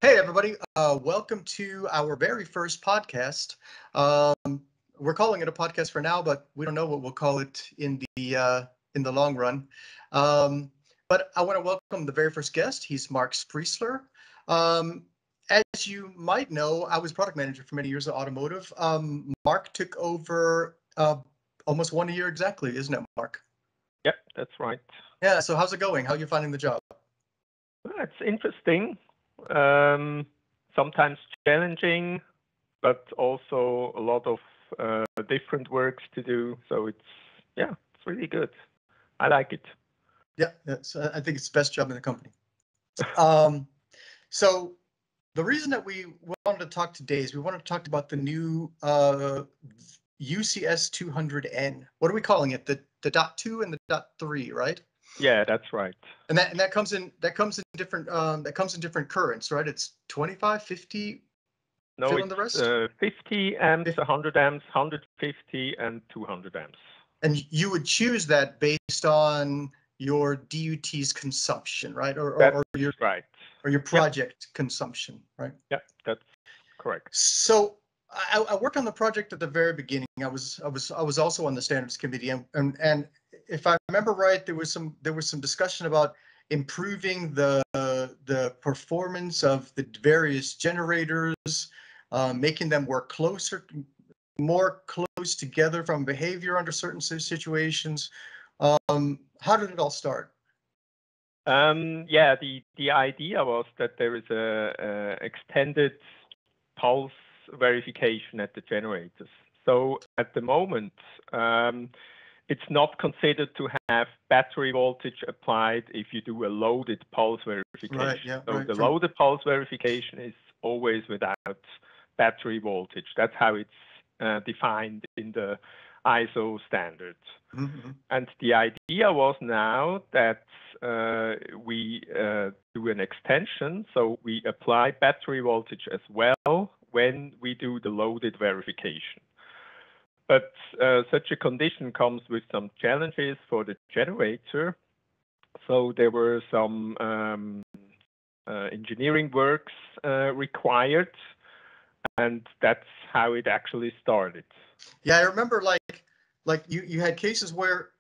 Hey, everybody. Welcome to our very first podcast. We're calling it a podcast for now, but we don't know what we'll call it in the long run. But I want to welcome the very first guest. He's Marc Spriesler. Um, as you might know, I was product manager for many years at automotive. Marc took over almost 1 year exactly, isn't it, Marc? Yep, that's right. Yeah. So how's it going? How are you finding the job? Well, it's interesting. Sometimes challenging, but also a lot of different works to do. So it's really good. I like it. Yeah, I think it's the best job in the company. Um, so the reason that we wanted to talk today is we wanted to talk about the new UCS 200N. What are we calling it? The dot two and the dot three, right? Yeah, that's right. And that comes in different currents, right? It's 25, 50. No, Fill in the rest. 50 amps, 100 amps, 150, and 200 amps. And you would choose that based on your DUT's consumption, right? Or your right. Or your project consumption, right? Yeah, that's correct. So I worked on the project at the very beginning. I was also on the standards committee, and if I remember right, there was some discussion about improving the performance of the various generators, making them work more close together from behavior under certain situations. How did it all start? The idea was that there is a extended pulse verification at the generators. So at the moment, it's not considered to have battery voltage applied if you do a loaded pulse verification. Right, yeah, so right. The loaded pulse verification is always without battery voltage. That's how it's defined in the ISO standards. Mm-hmm. And the idea was now that we do an extension, so we apply battery voltage as well when we do the loaded verification. But such a condition comes with some challenges for the generator. So there were some engineering works required, and that's how it actually started. Yeah, I remember like you had cases where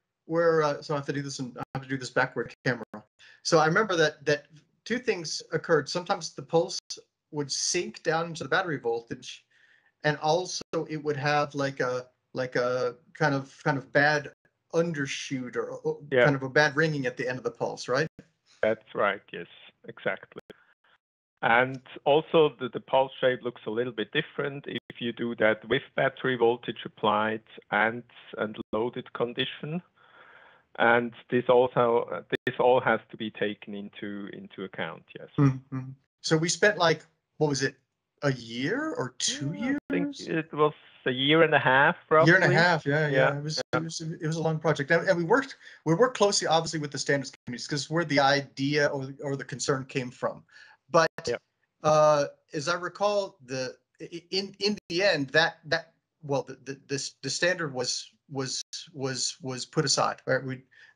so I have to do this backward camera. So I remember that two things occurred. Sometimes the pulse would sink down into the battery voltage, and also it would have like a kind of bad undershoot or kind of a bad ringing at the end of the pulse, right? That's right. Yes, exactly. And also the pulse shape looks a little bit different if you do that with battery voltage applied and loaded condition. And this all has to be taken into account. Yes. Mm-hmm. So we spent like, what was it, a year or 2 years? I think it was a year and a half, roughly. Year and a half, yeah. It was a long project, and we worked closely, obviously, with the standards committees because where the idea or the concern came from. But as I recall, in the end, the standard was put aside, right?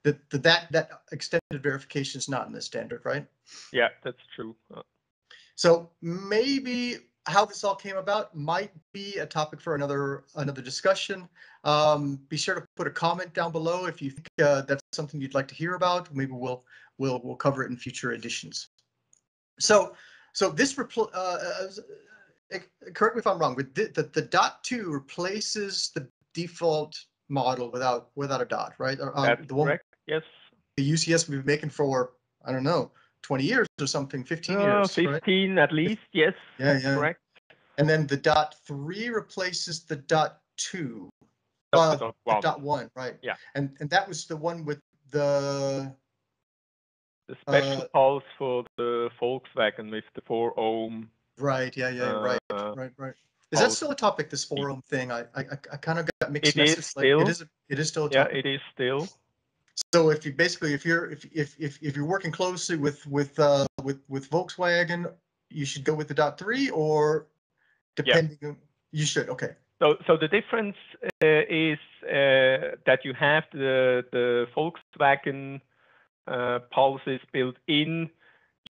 That extended verification is not in the standard, right? Yeah, that's true. So maybe how this all came about might be a topic for another discussion. Be sure to put a comment down below if you think that's something you'd like to hear about. Maybe we'll cover it in future editions. So this correct me if I'm wrong, but the dot two replaces the default model without a dot, right? That's correct. Yes. The UCS we've been making for, I don't know, 20 years or something, 15 years. 15 right? at least, yes. Yeah. Correct. And then the dot three replaces the dot two. The dot one, right? Yeah. And that was the one with the special pulse for the Volkswagen with the 4 ohm. Right, right. Is that still a topic, this 4 ohm thing? I kind of got mixed messages. Is still. It is still a topic. Yeah, it is still. So if you're working closely with Volkswagen, you should go with the dot three, or depending on, you should. Okay. So the difference is that you have the Volkswagen pulses built in.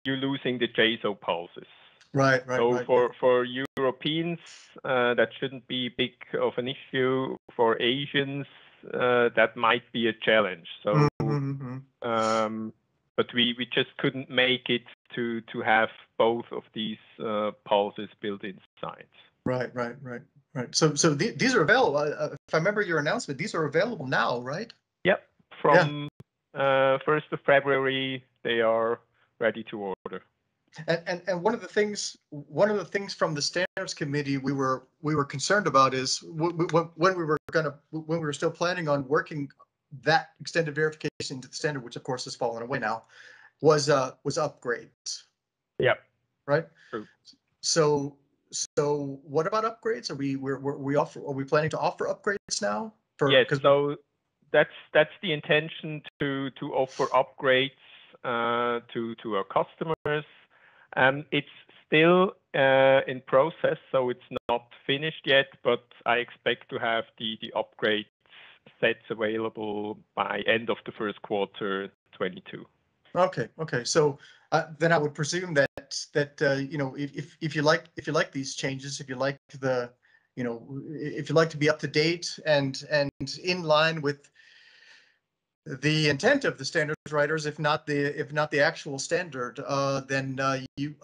You're losing the JSO pulses. Right. So for Europeans, that shouldn't be big of an issue. For Asians, that might be a challenge. So, but we just couldn't make it to have both of these pulses built inside. Right. So these are available. If I remember your announcement, these are available now, right? Yep. From 1st of February, they are ready to order. And one of the things from the standards committee we were concerned about is when we were still planning on working that extended verification into the standard, which of course has fallen away now, was upgrades. Yep. Right. True. So what about upgrades? Are we planning to offer upgrades now? Yes. So that's the intention to offer upgrades to our customers. It's still in process, so it's not finished yet, but I expect to have the upgrade sets available by end of the first quarter 22. Okay. So then I would presume that if you like these changes, if you like if you like to be up to date and in line with the intent of the standards writers, if not the actual standard, then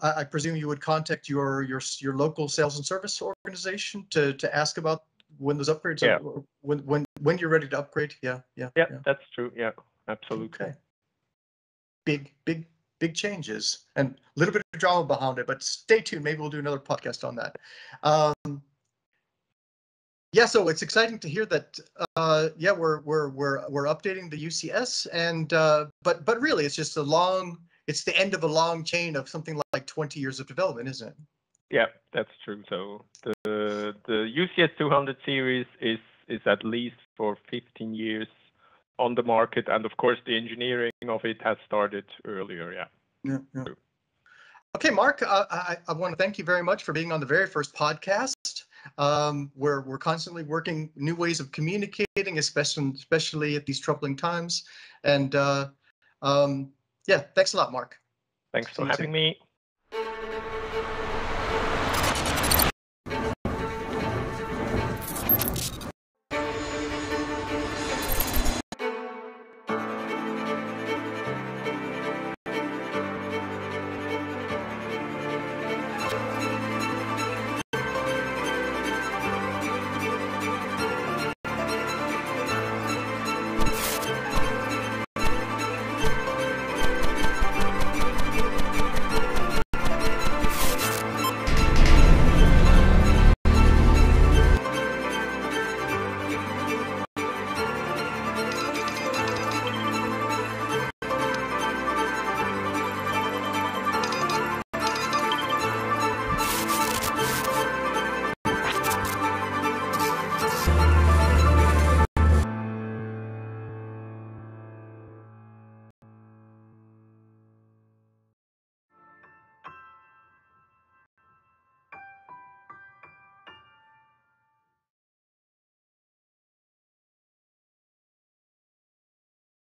I presume you would contact your local sales and service organization to ask about when those upgrades are, when you're ready to upgrade. Yeah, that's true. Yeah, absolutely. Okay. Big changes and a little bit of drama behind it, but stay tuned. Maybe we'll do another podcast on that. Yeah, so it's exciting to hear that. We're updating the UCS, and but really, it's just it's the end of a long chain of something like 20 years of development, isn't it? Yeah, that's true. So the UCS 200 series is at least for 15 years on the market, and of course, the engineering of it has started earlier. Yeah. Okay, Marc, I want to thank you very much for being on the very first podcast. We're constantly working new ways of communicating, especially at these troubling times. And thanks a lot, Marc. Thanks for having me.